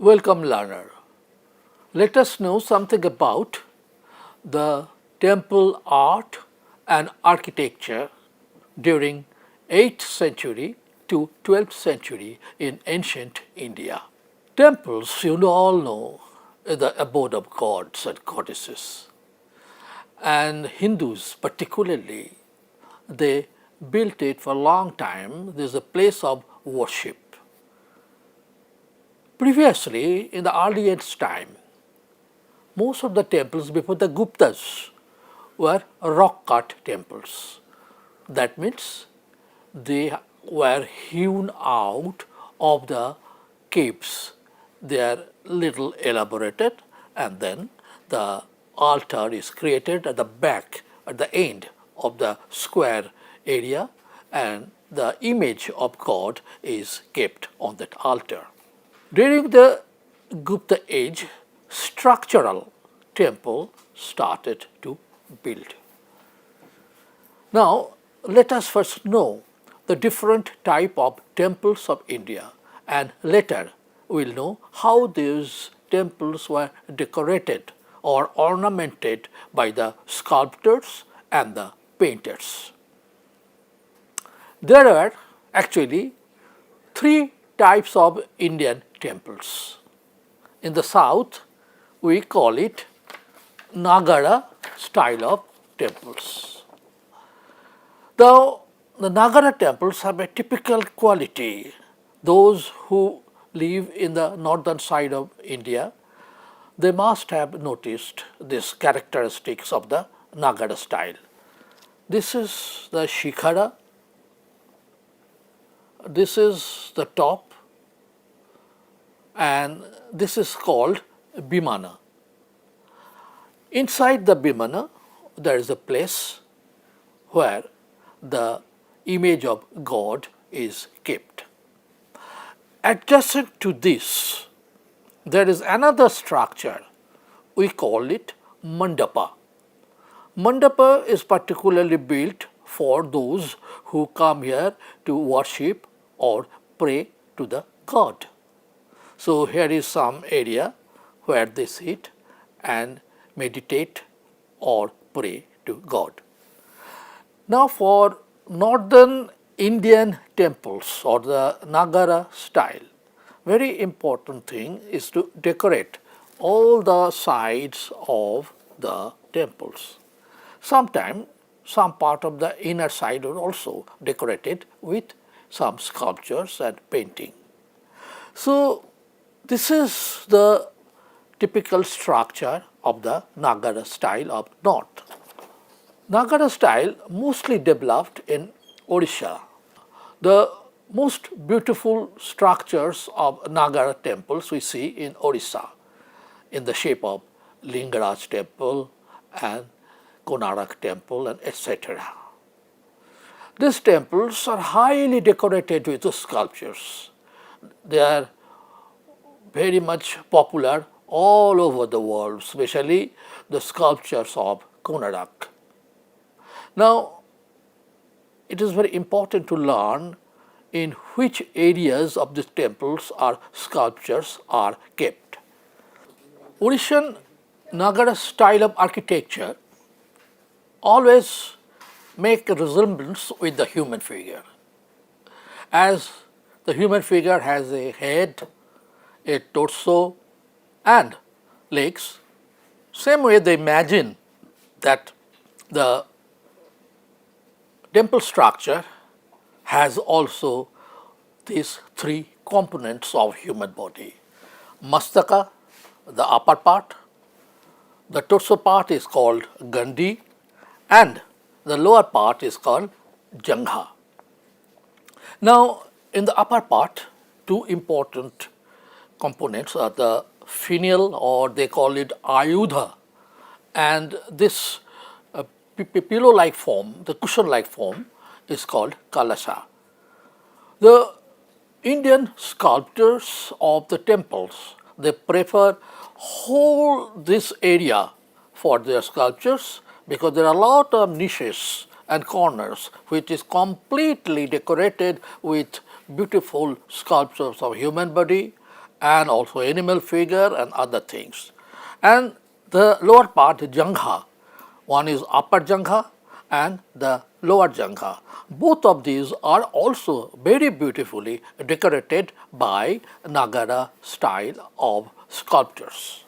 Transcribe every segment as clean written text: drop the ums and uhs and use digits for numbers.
Welcome, learner. Let us know something about the temple art and architecture during 8th century to 12th century in ancient India. Temples, you all know, are the abode of gods and goddesses. And Hindus particularly, they built it for a long time. This is a place of worship. Previously, in the earliest time, most of the temples before the Guptas were rock-cut temples. That means they were hewn out of the caves. They are little elaborated, and then the altar is created at the back, at the end of the square area, and the image of God is kept on that altar. During the Gupta age, structural temple started to build. Now, let us first know the different type of temples of India, and later we will know how these temples were decorated or ornamented by the sculptors and the painters. There are actually three types of Indian temples. In the south, we call it Nagara style of temples. Now, the Nagara temples have a typical quality. Those who live in the northern side of India, they must have noticed these characteristics of the Nagara style. This is the Shikhara, this is the top, and this is called Bimana. Inside the Bimana, there is a place where the image of God is kept. Adjacent to this, there is another structure. We call it Mandapa. Mandapa is particularly built for those who come here to worship or pray to the God. So, here is some area where they sit and meditate or pray to God. Now, for northern Indian temples or the Nagara style, very important thing is to decorate all the sides of the temples. Sometimes some part of the inner side are also decorated with some sculptures and painting. So, this is the typical structure of the Nagara style of north. Nagara style mostly developed in Odisha. The most beautiful structures of Nagara temples we see in Odisha in the shape of Lingaraj temple and Konarak temple and etc. These temples are highly decorated with sculptures. They are very much popular all over the world, especially the sculptures of Konarak. Now, it is very important to learn in which areas of these temples or sculptures are kept. Odishan Nagara style of architecture always make a resemblance with the human figure. As the human figure has a head, a torso and legs, same way they imagine that the temple structure has also these three components of human body. Mastaka, the upper part, the torso part is called Gandhi, and the lower part is called Jangha. Now, in the upper part, two important components are the finial, or they call it Ayudha, and this pillow-like form, the cushion-like form is called Kalasha. The Indian sculptors of the temples, they prefer whole this area for their sculptures because there are a lot of niches and corners which is completely decorated with beautiful sculptures of human body and also animal figure and other things. And the lower part, Jangha, one is upper Jangha and the lower Jangha. Both of these are also very beautifully decorated by Nagara style of sculptures.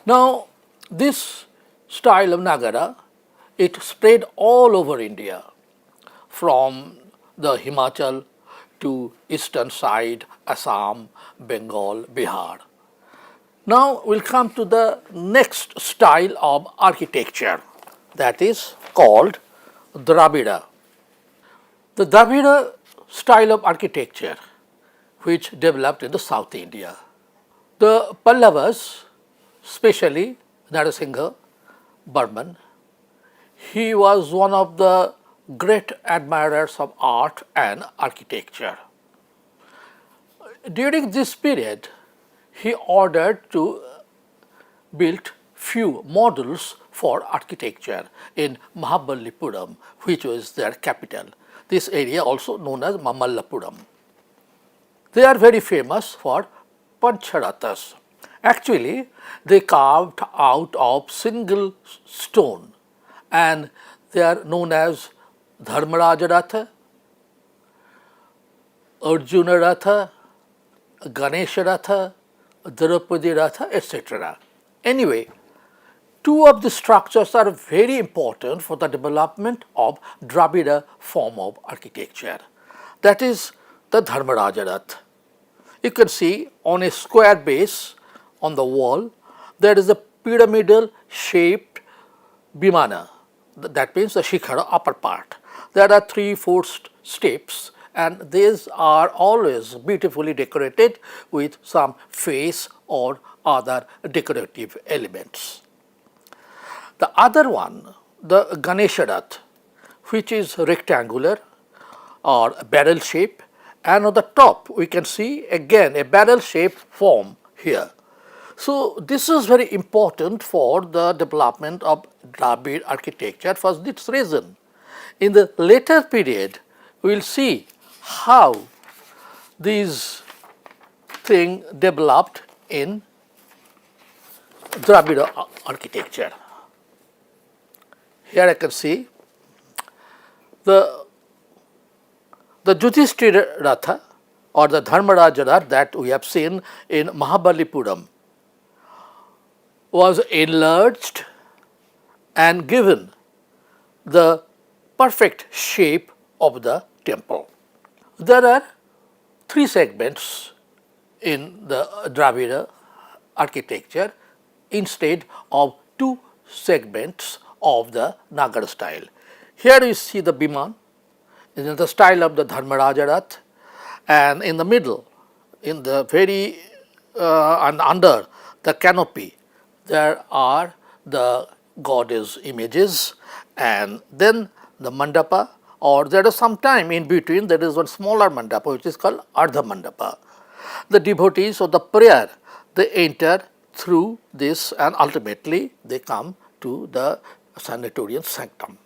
Now, this style of Nagara, it spread all over India, from the Himachal to eastern side, Assam, Bengal, Bihar. Now we'll come to the next style of architecture, that is called Dravida. The Dravida style of architecture, which developed in the South India. The Pallavas, especially Narasingha Burman, he was one of the great admirers of art and architecture. During this period, he ordered to build few models for architecture in Mahabalipuram, which was their capital. This area also known as Mamallapuram. They are very famous for Pancharathas. Actually, they carved out of single stone, and they are known as Dharmaraja Ratha, Arjuna Ratha, Ganesha Ratha, Draupadi Ratha, etc. Anyway, two of the structures are very important for the development of Dravida form of architecture. That is the Dharmaraja Rath. You can see on a square base on the wall, there is a pyramidal shaped Bimana, that means the Shikhara upper part. There are 3-4 steps, and these are always beautifully decorated with some face or other decorative elements. The other one, the Ganesha Rath, which is rectangular or barrel shape, and on the top we can see again a barrel shaped form here. So, this is very important for the development of Dravid architecture for this reason. In the later period, we will see how these things developed in Dravida architecture. Here I can see the Yudhishthira Ratha or the Dharmaraja Ratha that we have seen in Mahabalipuram was enlarged and given the perfect shape of the temple. There are 3 segments in the Dravida architecture instead of 2 segments of the Nagar style. Here you see the Biman in the style of the Dharmaraja Rath, and in the middle, in the very and under the canopy, there are the goddess images, and then the mandapa, or there is some time in between, there is one smaller mandapa which is called Ardha Mandapa. The devotees of the prayer, they enter through this and ultimately they come to the sanatorium sanctum.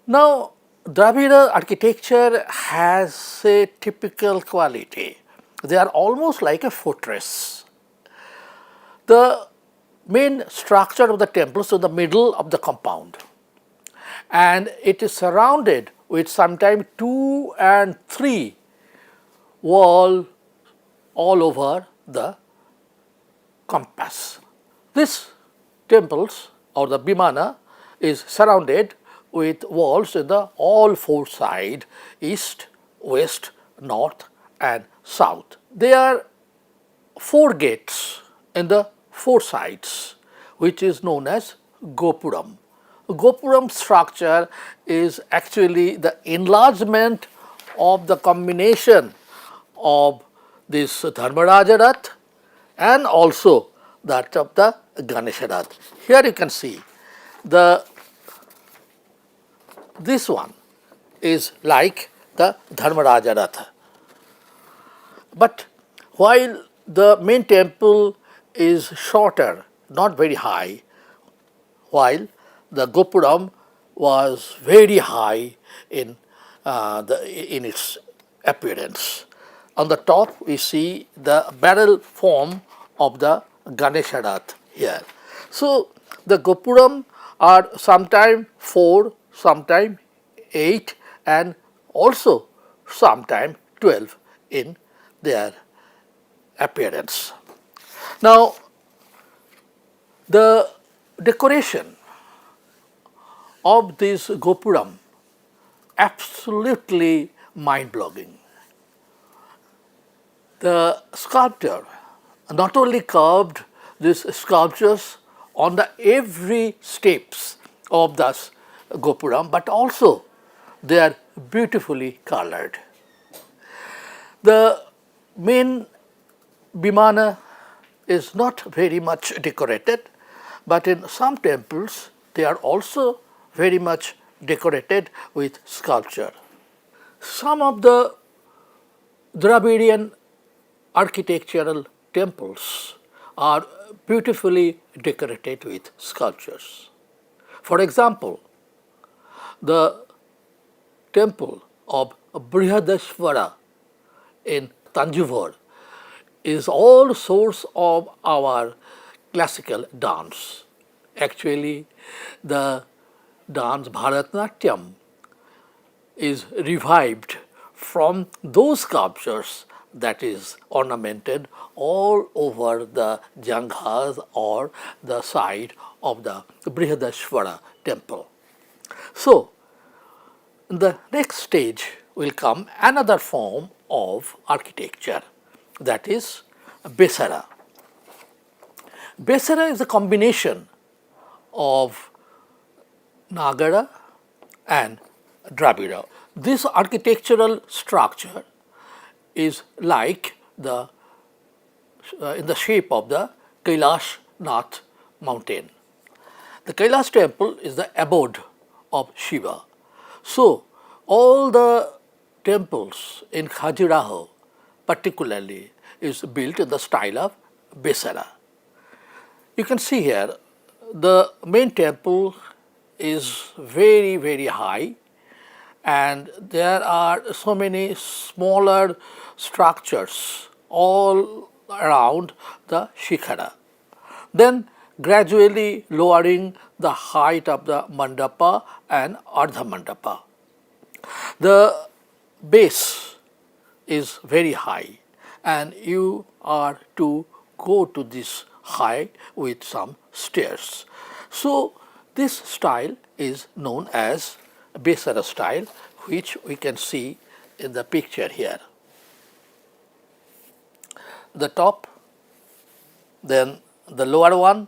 Now, Dravida architecture has a typical quality. They are almost like a fortress. The main structure of the temple is in the middle of the compound, and it is surrounded with sometimes 2 and 3 walls all over the compass. This temples or the Bimana is surrounded with walls in the all 4 sides, east, west, north and south. There are 4 gates in the 4 sides, which is known as Gopuram. Gopuram structure is actually the enlargement of the combination of this Dharmaraja Rath and also that of the Ganesha Rath. Here you can see this one is like the Dharmaraja Ratha. But while the main temple is shorter, not very high, while the Gopuram was very high in its appearance. on the top we see the barrel form of the Ganesha Rath here. So the Gopuram are sometime 4, sometime 8 and also sometime 12 in their appearance. Now the decoration of this Gopuram absolutely mind-blowing. The sculptor not only carved these sculptures on the every steps of the Gopuram, but also they are beautifully colored. The main Vimana is not very much decorated, but in some temples they are also very much decorated with sculpture. Some of the Dravidian architectural temples are beautifully decorated with sculptures. For example, the temple of Brihadeshwara in Tanjavur is all source of our classical dance. Actually, the dance Bharatanatyam is revived from those sculptures that is ornamented all over the janghas or the side of the Brihadeshwara temple. So, in the next stage will come another form of architecture, that is Besara. Besara is a combination of Nagara and Dravida. This architectural structure is like the in the shape of the Kailash Nath mountain. The Kailash temple is the abode of Shiva. So, all the temples in Khajuraho particularly is built in the style of Besara. You can see here the main temple is very high and there are so many smaller structures all around the Shikhara. Then gradually lowering the height of the mandapa and ardha mandapa. The base is very high and you are to go to this high with some stairs. So this style is known as Besara style, which we can see in the picture here. The top, then the lower one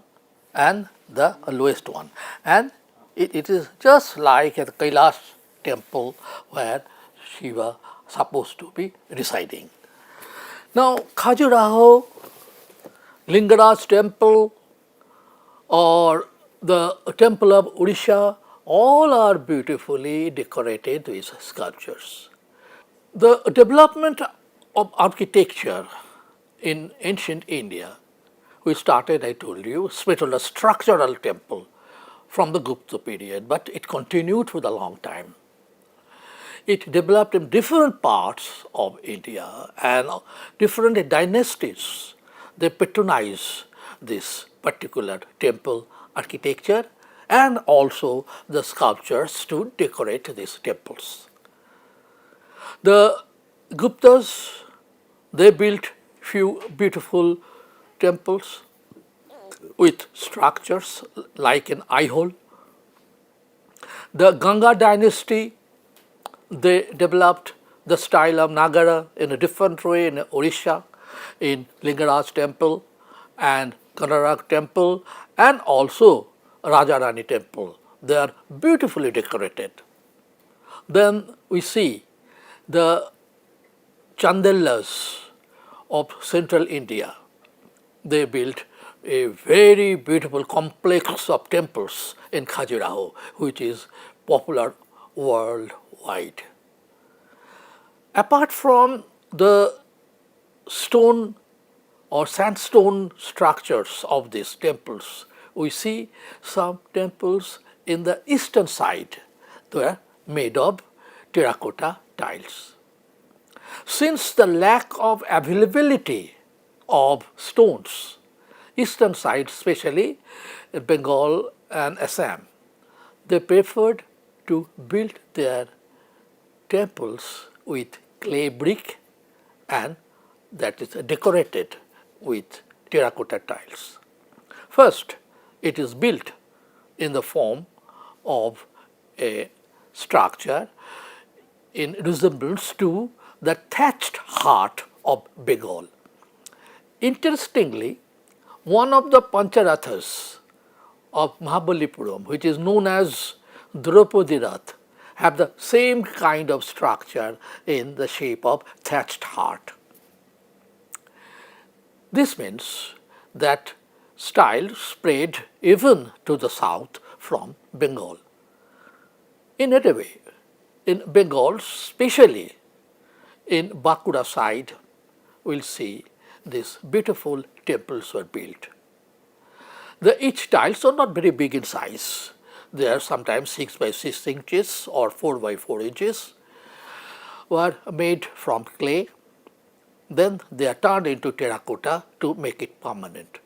and the lowest one, and it is just like at Kailash temple where Shiva supposed to be residing. Now Khajuraho, Lingaraj temple or the temple of Odisha, all are beautifully decorated with sculptures. The development of architecture in ancient India, we started, I told you, with a structural temple from the Gupta period, but it continued for a long time. It developed in different parts of India and different dynasties. They patronize this particular temple architecture and also the sculptures to decorate these temples. The Guptas, they built few beautiful temples with structures like an eye hole. The Ganga dynasty, they developed the style of Nagara in a different way in Odisha, in Lingaraj temple and Kanarak temple and also Rajarani temple. They are beautifully decorated. Then we see the Chandelas of central India. They built a very beautiful complex of temples in Khajuraho, which is popular worldwide. Apart from the stone or sandstone structures of these temples, we see some temples in the eastern side. They are made of terracotta tiles. Since the lack of availability of stones, eastern side especially Bengal and Assam, they preferred to build their temples with clay brick and that is decorated with terracotta tiles. First, it is built in the form of a structure in resemblance to the thatched hut of Bengal. Interestingly, one of the Pancharathas of Mahabalipuram, which is known as Draupadi Rath, have the same kind of structure in the shape of thatched hut. This means that style spread even to the south from Bengal. In a way, in Bengal, especially in Bankura side, we'll see these beautiful temples were built. Each tiles are not very big in size. They are sometimes 6 by 6 inches or 4 by 4 inches, were made from clay. Then they are turned into terracotta to make it permanent.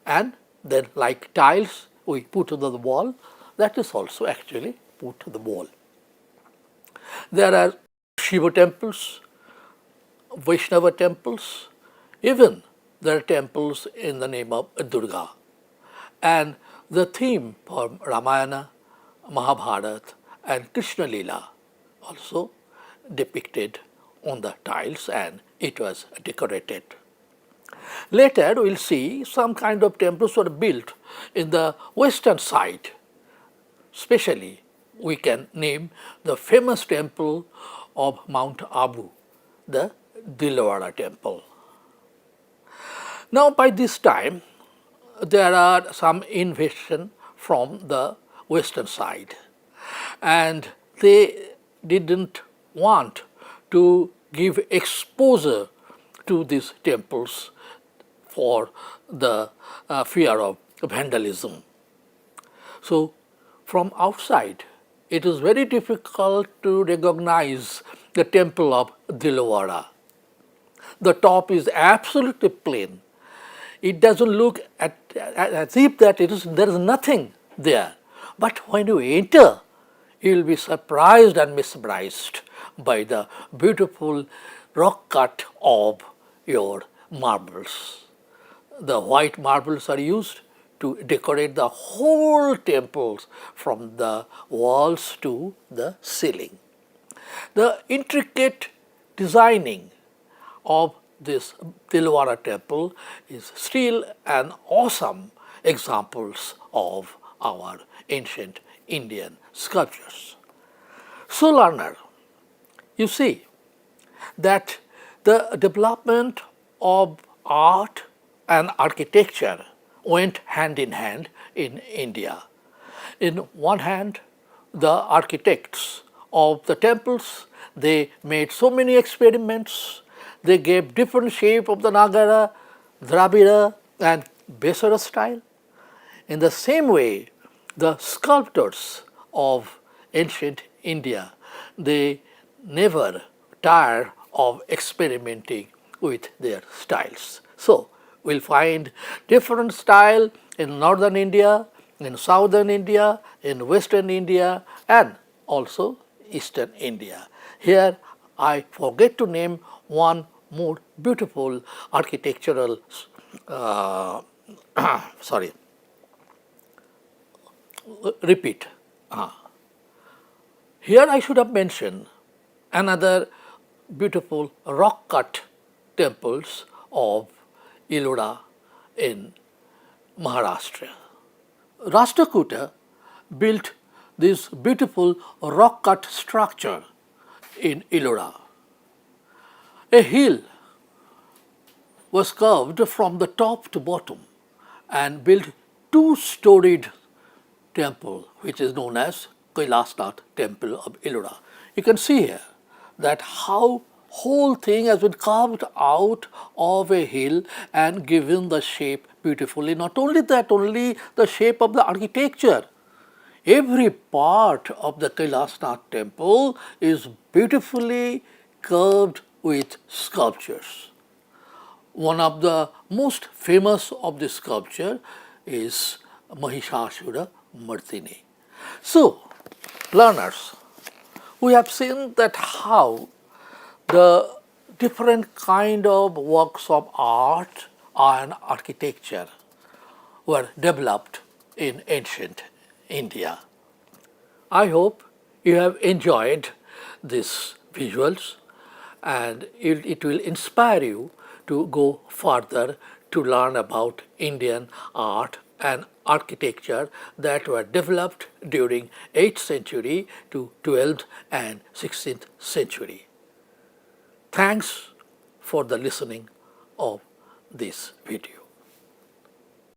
And then like tiles we put on the wall, that is also actually put on the wall. There are Shiva temples, Vaishnava temples, even there are temples in the name of Durga. And the theme for Ramayana, Mahabharata and Krishna Lila also depicted on the tiles and it was decorated. Later we will see some kind of temples were built in the western side. Especially we can name the famous temple of Mount Abu, the Dilwara temple. Now by this time there are some invasion from the western side and they didn't want to give exposure to these temples for the fear of vandalism. So from outside it is very difficult to recognize the temple of Dilwara. The top is absolutely plain. It doesn't look as if that there is nothing there. But when you enter, you will be surprised and mesmerized by the beautiful rock cut of your marbles. The white marbles are used to decorate the whole temples from the walls to the ceiling. The intricate designing of this Dilwara temple is still an awesome examples of our ancient Indian sculptures. So learner, you see that the development of art and architecture went hand in hand in India. In one hand, the architects of the temples, they made so many experiments. They gave different shape of the Nagara, Dravida and Besara style. In the same way, the sculptors of ancient India, they never tire of experimenting with their styles. So, we will find different style in northern India, in southern India, in western India and also eastern India. Here I forget to name one more beautiful architectural repeat. Here I should have mentioned another beautiful rock cut temples of Ellora in Maharashtra. Rashtrakuta built this beautiful rock cut structure in Ellora. A hill was curved from the top to bottom and built two-storied temple which is known as Kailasnath temple of Ellora. You can see here that how whole thing has been carved out of a hill and given the shape beautifully. Not only that, only the shape of the architecture. Every part of the Kailasnath temple is beautifully curved with sculptures. One of the most famous of the sculpture is Mahishasura Mardini. So, learners, we have seen that how the different kind of works of art and architecture were developed in ancient India. I hope you have enjoyed these visuals and it will inspire you to go further to learn about Indian art and architecture that were developed during 8th century to 12th and 16th century. Thanks for the listening of this video.